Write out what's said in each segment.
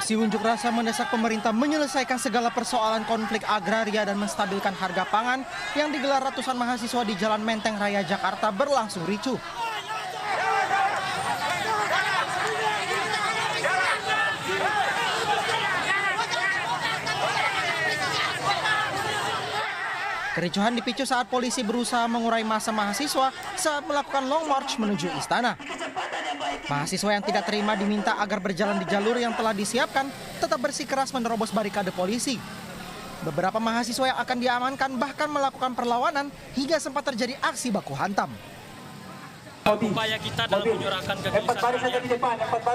Aksi unjuk rasa mendesak pemerintah menyelesaikan segala persoalan konflik agraria dan menstabilkan harga pangan yang digelar ratusan mahasiswa di Jalan Menteng Raya, Jakarta berlangsung ricuh. Kericuhan dipicu saat polisi berusaha mengurai massa mahasiswa saat melakukan long march menuju istana. Mahasiswa yang tidak terima diminta agar berjalan di jalur yang telah disiapkan, tetap bersikeras menerobos barikade polisi. Beberapa mahasiswa yang akan diamankan bahkan melakukan perlawanan hingga sempat terjadi aksi baku hantam. Upaya kita dalam menyuarakan kegelisahan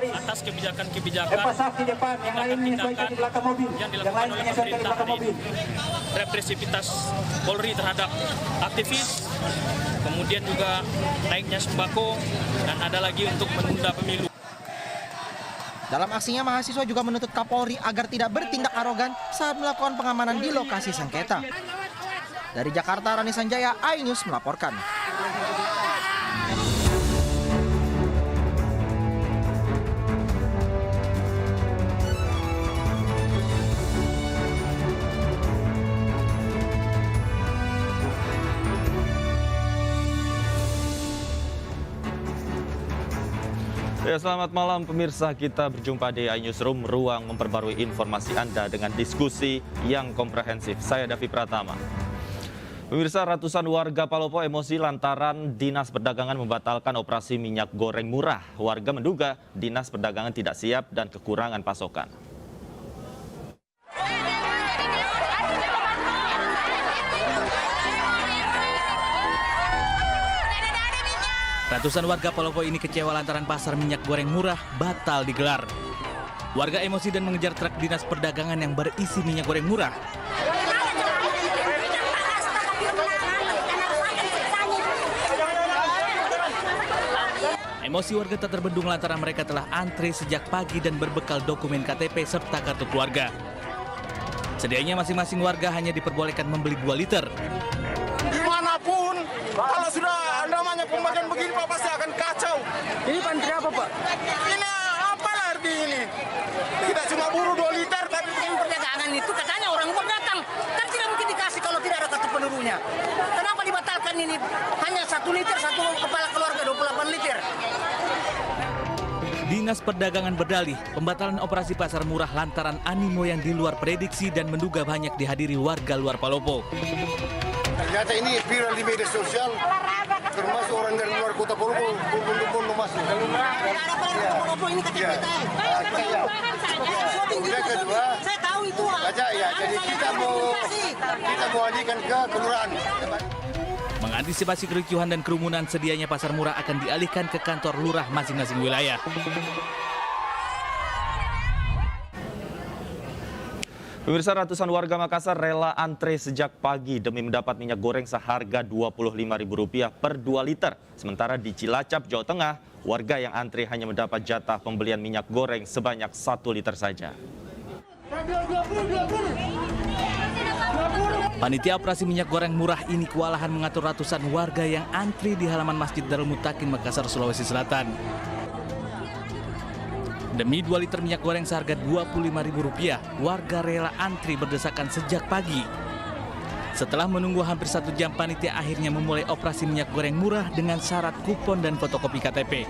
atas kebijakan-kebijakan yang dilakukan oleh pemerintah hari ini. Represivitas Polri terhadap aktivis, kemudian juga naiknya sembako, dan ada lagi untuk menunda pemilu. Dalam aksinya, mahasiswa juga menuntut Kapolri agar tidak bertindak arogan saat melakukan pengamanan di lokasi sengketa. Dari Jakarta, Rani Sanjaya, iNews melaporkan. Ya, selamat malam pemirsa, kita berjumpa di iNewsroom, ruang memperbarui informasi Anda dengan diskusi yang komprehensif. Saya Davi Pratama. Pemirsa, ratusan warga Palopo emosi lantaran Dinas Perdagangan membatalkan operasi minyak goreng murah. Warga menduga Dinas Perdagangan tidak siap dan kekurangan pasokan. Ratusan warga Palopo ini kecewa lantaran pasar minyak goreng murah batal digelar. Warga emosi dan mengejar truk Dinas Perdagangan yang berisi minyak goreng murah. Emosi warga tak terbendung lantaran mereka telah antre sejak pagi dan berbekal dokumen KTP serta kartu keluarga. Sedianya masing-masing warga hanya diperbolehkan membeli 2 liter. Dimanapun, kalau sudah namanya pembagian begini, Pak, pasti akan kacau. Ini pantri apa, Pak? Ini apa arti ini? Tidak cuma buruh 2 liter, tapi perdagangan itu katanya orang luar datang. Kan tidak mungkin dikasih kalau tidak ada kartu penerunya. Kenapa dibatalkan ini? Hanya 1 liter, satu kepala keluarga 28 liter. Dinas Perdagangan berdalih pembatalan operasi pasar murah lantaran animo yang di luar prediksi dan menduga banyak dihadiri warga luar Palopo. Ternyata ini viral di media sosial, termasuk orang dari luar kota Palopo, kumpul masuk. Palopo ini KTP. Kemudian kedua, saya tahu itu. Ya, jadi kita mau alihkan ke kelurahan. Mengantisipasi kericuhan dan kerumunan, sedianya pasar murah akan dialihkan ke kantor lurah masing-masing wilayah. Pemirsa, ratusan warga Makassar rela antre sejak pagi demi mendapat minyak goreng seharga Rp25.000 per 2 liter. Sementara di Cilacap, Jawa Tengah, warga yang antre hanya mendapat jatah pembelian minyak goreng sebanyak 1 liter saja. Panitia operasi minyak goreng murah ini kewalahan mengatur ratusan warga yang antri di halaman Masjid Darul Mutakin, Makassar, Sulawesi Selatan. Demi 2 liter minyak goreng seharga Rp25.000, warga rela antri berdesakan sejak pagi. Setelah menunggu hampir 1 jam, panitia akhirnya memulai operasi minyak goreng murah dengan syarat kupon dan fotokopi KTP.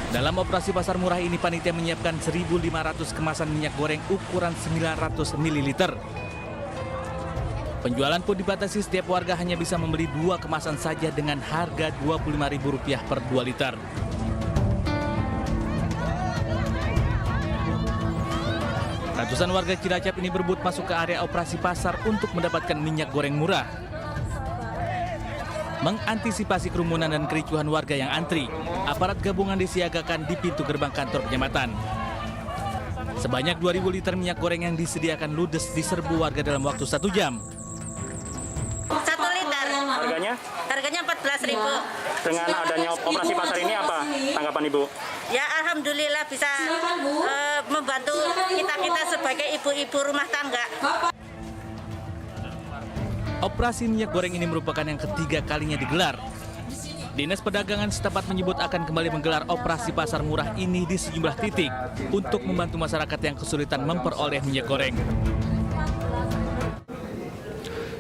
Dalam operasi pasar murah ini, panitia menyiapkan 1.500 kemasan minyak goreng ukuran 900 ml. Penjualan pun dibatasi, setiap warga hanya bisa membeli 2 kemasan saja dengan harga Rp25.000 per 2 liter. Ratusan warga Cilacap ini berebut masuk ke area operasi pasar untuk mendapatkan minyak goreng murah. Mengantisipasi kerumunan dan kericuhan warga yang antri, aparat gabungan disiagakan di pintu gerbang kantor kecamatan. Sebanyak 2.000 liter minyak goreng yang disediakan ludes diserbu warga dalam waktu 1 jam. 1 liter. Harganya? Harganya Rp14.000. Dengan adanya operasi pasar ini apa tanggapan Ibu? Ya, alhamdulillah bisa membantu kita sebagai ibu-ibu rumah tangga. Operasi minyak goreng ini merupakan yang ketiga kalinya digelar. Dinas Perdagangan setempat menyebut akan kembali menggelar operasi pasar murah ini di sejumlah titik untuk membantu masyarakat yang kesulitan memperoleh minyak goreng.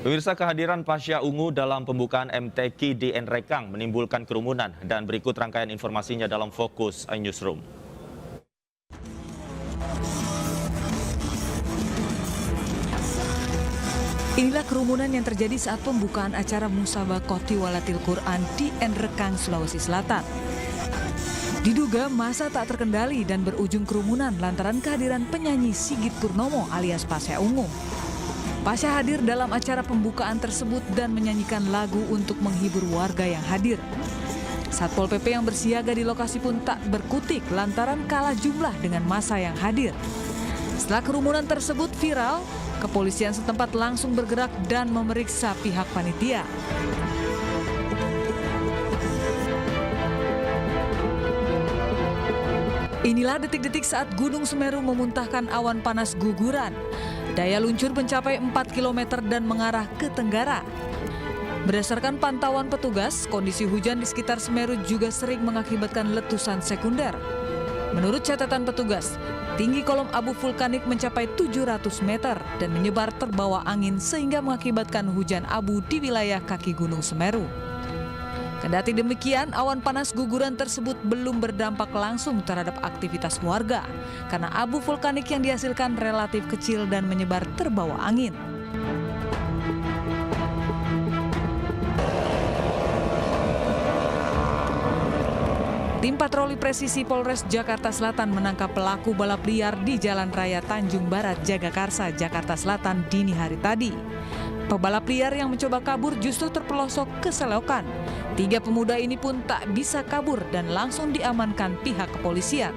Pemirsa, kehadiran Pasha Ungu dalam pembukaan MTQ di Nrekang menimbulkan kerumunan, dan berikut rangkaian informasinya dalam Fokus iNewsroom. Inilah kerumunan yang terjadi saat pembukaan acara Musabaqah Tiwalatil Quran di Nrekang, Sulawesi Selatan. Diduga massa tak terkendali dan berujung kerumunan lantaran kehadiran penyanyi Sigit Purnomo alias Pasha Ungu. Pasha hadir dalam acara pembukaan tersebut dan menyanyikan lagu untuk menghibur warga yang hadir. Satpol PP yang bersiaga di lokasi pun tak berkutik lantaran kalah jumlah dengan massa yang hadir. Setelah kerumunan tersebut viral, kepolisian setempat langsung bergerak dan memeriksa pihak panitia. Inilah detik-detik saat Gunung Semeru memuntahkan awan panas guguran. Daya luncur mencapai 4 km dan mengarah ke tenggara. Berdasarkan pantauan petugas, kondisi hujan di sekitar Semeru juga sering mengakibatkan letusan sekunder. Menurut catatan petugas, tinggi kolom abu vulkanik mencapai 700 meter dan menyebar terbawa angin sehingga mengakibatkan hujan abu di wilayah kaki Gunung Semeru. Kendati demikian, awan panas guguran tersebut belum berdampak langsung terhadap aktivitas warga karena abu vulkanik yang dihasilkan relatif kecil dan menyebar terbawa angin. Tim patroli presisi Polres Jakarta Selatan menangkap pelaku balap liar di Jalan Raya Tanjung Barat, Jagakarsa, Jakarta Selatan dini hari tadi. Pebalap liar yang mencoba kabur justru terpelosok ke selokan. 3 pemuda ini pun tak bisa kabur dan langsung diamankan pihak kepolisian.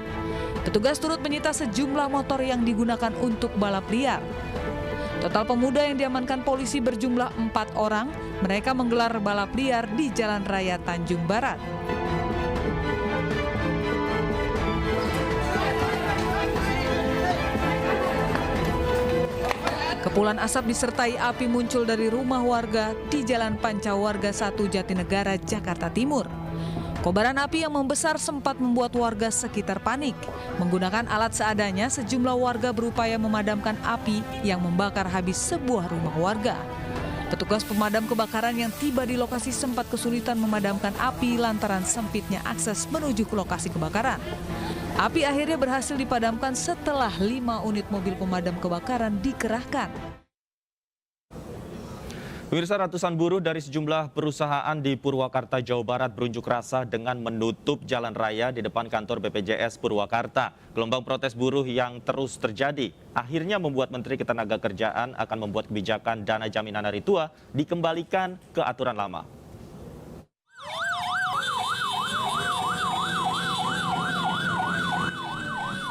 Petugas turut menyita sejumlah motor yang digunakan untuk balap liar. Total pemuda yang diamankan polisi berjumlah 4 orang. Mereka menggelar balap liar di Jalan Raya Tanjung Barat. Kepulan asap disertai api muncul dari rumah warga di Jalan Pancawarga 1 Jatinegara, Jakarta Timur. Kobaran api yang membesar sempat membuat warga sekitar panik. Menggunakan alat seadanya, sejumlah warga berupaya memadamkan api yang membakar habis sebuah rumah warga. Petugas pemadam kebakaran yang tiba di lokasi sempat kesulitan memadamkan api lantaran sempitnya akses menuju ke lokasi kebakaran. Api akhirnya berhasil dipadamkan setelah 5 unit mobil pemadam kebakaran dikerahkan. Pemirsa, ratusan buruh dari sejumlah perusahaan di Purwakarta, Jawa Barat berunjuk rasa dengan menutup jalan raya di depan kantor BPJS Purwakarta. Gelombang protes buruh yang terus terjadi akhirnya membuat Menteri Ketenagakerjaan akan membuat kebijakan dana jaminan hari tua dikembalikan ke aturan lama.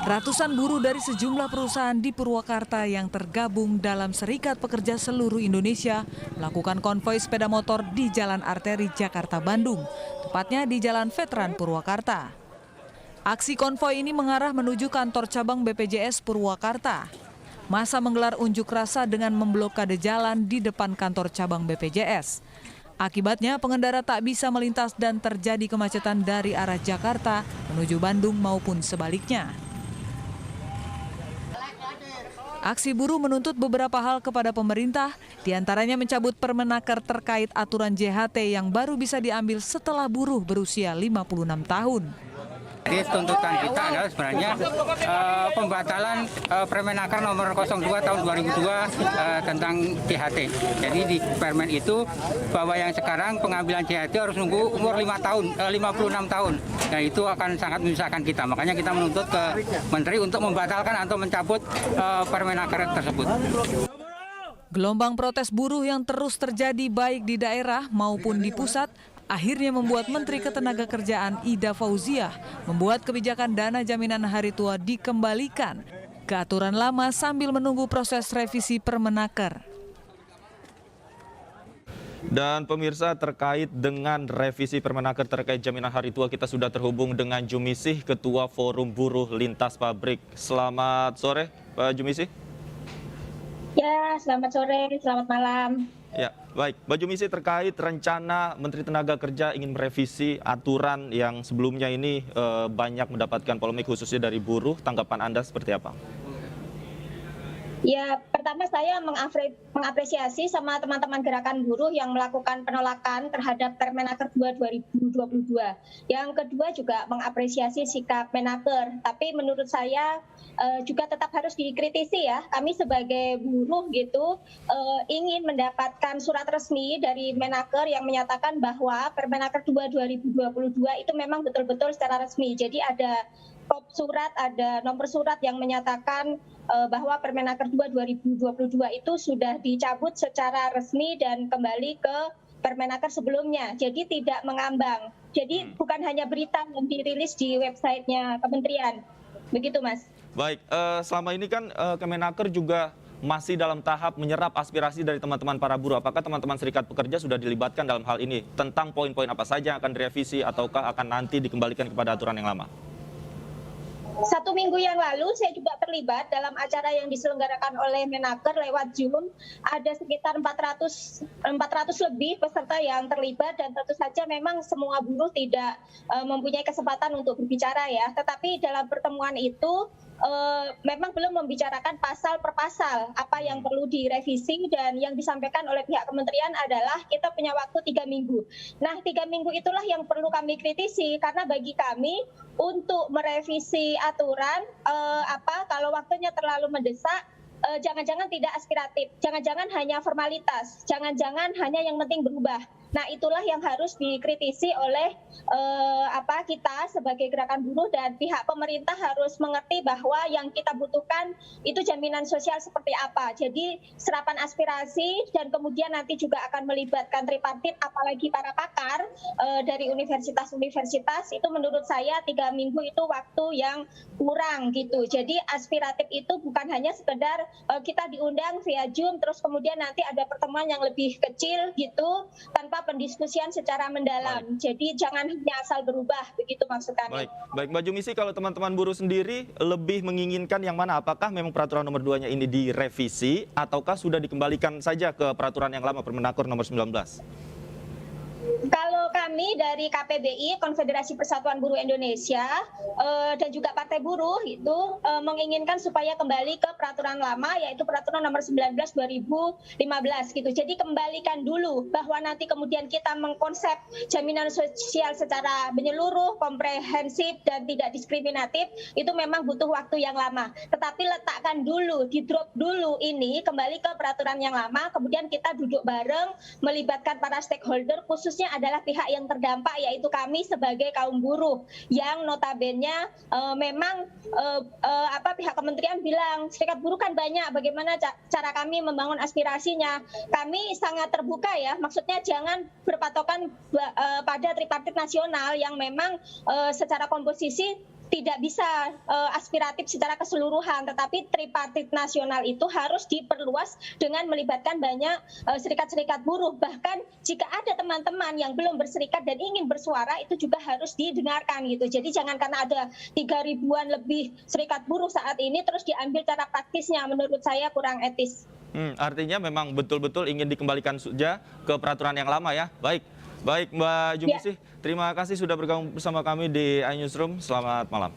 Ratusan buruh dari sejumlah perusahaan di Purwakarta yang tergabung dalam Serikat Pekerja Seluruh Indonesia melakukan konvoi sepeda motor di Jalan Arteri Jakarta-Bandung, tepatnya di Jalan Veteran Purwakarta. Aksi konvoi ini mengarah menuju kantor cabang BPJS Purwakarta. Massa menggelar unjuk rasa dengan memblokade jalan di depan kantor cabang BPJS. Akibatnya pengendara tak bisa melintas dan terjadi kemacetan dari arah Jakarta menuju Bandung maupun sebaliknya. Aksi buruh menuntut beberapa hal kepada pemerintah, diantaranya mencabut Permenaker terkait aturan JHT yang baru bisa diambil setelah buruh berusia 56 tahun. Jadi tuntutan kita adalah sebenarnya pembatalan Permenaker nomor 02 tahun 2002 tentang JHT. Jadi di Permen itu bahwa yang sekarang pengambilan JHT harus nunggu umur 56 tahun. Dan itu akan sangat menyusahkan kita. Makanya kita menuntut ke Menteri untuk membatalkan atau mencabut Permenaker tersebut. Gelombang protes buruh yang terus terjadi baik di daerah maupun di pusat akhirnya membuat Menteri Ketenagakerjaan Ida Fauziah membuat kebijakan dana jaminan hari tua dikembalikan ke aturan lama sambil menunggu proses revisi Permenaker. Dan pemirsa, terkait dengan revisi Permenaker terkait jaminan hari tua, kita sudah terhubung dengan Jumisih, Ketua Forum Buruh Lintas Pabrik. Selamat sore, Pak Jumisih. Ya, selamat sore, selamat malam. Ya, Baik, Mbak Jumisi, terkait rencana Menteri Tenaga Kerja ingin merevisi aturan yang sebelumnya ini banyak mendapatkan polemik khususnya dari buruh, tanggapan Anda seperti apa? Ya, pertama saya mengapresiasi sama teman-teman gerakan buruh yang melakukan penolakan terhadap Permenaker 2 2022. Yang kedua juga mengapresiasi sikap Menaker. Tapi menurut saya juga tetap harus dikritisi ya. Kami sebagai buruh gitu ingin mendapatkan surat resmi dari Menaker yang menyatakan bahwa Permenaker 2 2022 itu memang betul-betul secara resmi. Jadi ada surat, ada nomor surat yang menyatakan bahwa Permenaker 2 2022 itu sudah dicabut secara resmi dan kembali ke Permenaker sebelumnya. Jadi tidak mengambang. Jadi bukan hanya berita yang dirilis di websitenya kementerian. Begitu, Mas. Baik, selama ini kan Kemenaker juga masih dalam tahap menyerap aspirasi dari teman-teman para buruh. Apakah teman-teman serikat pekerja sudah dilibatkan dalam hal ini? Tentang poin-poin apa saja yang akan direvisi ataukah akan nanti dikembalikan kepada aturan yang lama? 1 minggu yang lalu saya juga terlibat dalam acara yang diselenggarakan oleh Menaker lewat Zoom. Ada sekitar 400 lebih peserta yang terlibat dan tentu saja memang semua buruh tidak mempunyai kesempatan untuk berbicara ya. Tetapi dalam pertemuan itu memang belum membicarakan pasal per pasal apa yang perlu direvisi, dan yang disampaikan oleh pihak kementerian adalah kita punya waktu 3 minggu. Nah, 3 minggu itulah yang perlu kami kritisi, karena bagi kami untuk merevisi aturan kalau waktunya terlalu mendesak, jangan-jangan tidak aspiratif, jangan-jangan hanya formalitas, jangan-jangan hanya yang penting berubah. Nah, itulah yang harus dikritisi oleh kita sebagai gerakan buruh, dan pihak pemerintah harus mengerti bahwa yang kita butuhkan itu jaminan sosial seperti apa. Jadi serapan aspirasi dan kemudian nanti juga akan melibatkan tripartit, apalagi para pakar dari universitas-universitas, itu menurut saya 3 minggu itu waktu yang kurang gitu. Jadi aspiratif itu bukan hanya sekedar kita diundang via Zoom terus kemudian nanti ada pertemuan yang lebih kecil gitu tanpa pendiskusian secara mendalam. Baik. Jadi jangan hanya asal berubah, begitu maksud kami. Baik, Mbak Jumisi, kalau teman-teman buruh sendiri lebih menginginkan yang mana? Apakah memang peraturan nomor 2-nya ini direvisi ataukah sudah dikembalikan saja ke peraturan yang lama, Permenaker nomor 19? Kalau kami dari KPBI, Konfederasi Persatuan Buruh Indonesia, dan juga Partai Buruh itu menginginkan supaya kembali ke peraturan lama, yaitu peraturan nomor 19 2015 gitu. Jadi kembalikan dulu bahwa nanti kemudian kita mengkonsep jaminan sosial secara menyeluruh, komprehensif dan tidak diskriminatif, itu memang butuh waktu yang lama. Tetapi letakkan dulu, di drop dulu ini kembali ke peraturan yang lama, kemudian kita duduk bareng melibatkan para stakeholder, khususnya adalah pihak yang terdampak, yaitu kami sebagai kaum buruh yang notabene memang pihak kementerian bilang serikat buruh kan banyak, bagaimana cara kami membangun aspirasinya. Kami sangat terbuka ya, maksudnya jangan berpatokan pada tripartit nasional yang memang secara komposisi tidak bisa aspiratif secara keseluruhan, tetapi tripartit nasional itu harus diperluas dengan melibatkan banyak serikat-serikat buruh. Bahkan jika ada teman-teman yang belum berserikat dan ingin bersuara, itu juga harus didengarkan gitu. Jadi jangan karena ada 3.000-an lebih serikat buruh saat ini terus diambil cara praktisnya, menurut saya kurang etis. Artinya memang betul-betul ingin dikembalikan saja ke peraturan yang lama ya. Baik Mbak Jumisi, terima kasih sudah bergabung bersama kami di iNewsroom. Selamat malam.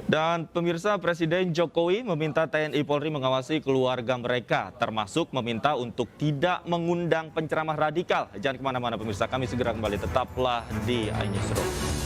Dan pemirsa, Presiden Jokowi meminta TNI Polri mengawasi keluarga mereka, termasuk meminta untuk tidak mengundang penceramah radikal. Jangan kemana-mana pemirsa, kami segera kembali. Tetaplah di iNewsroom.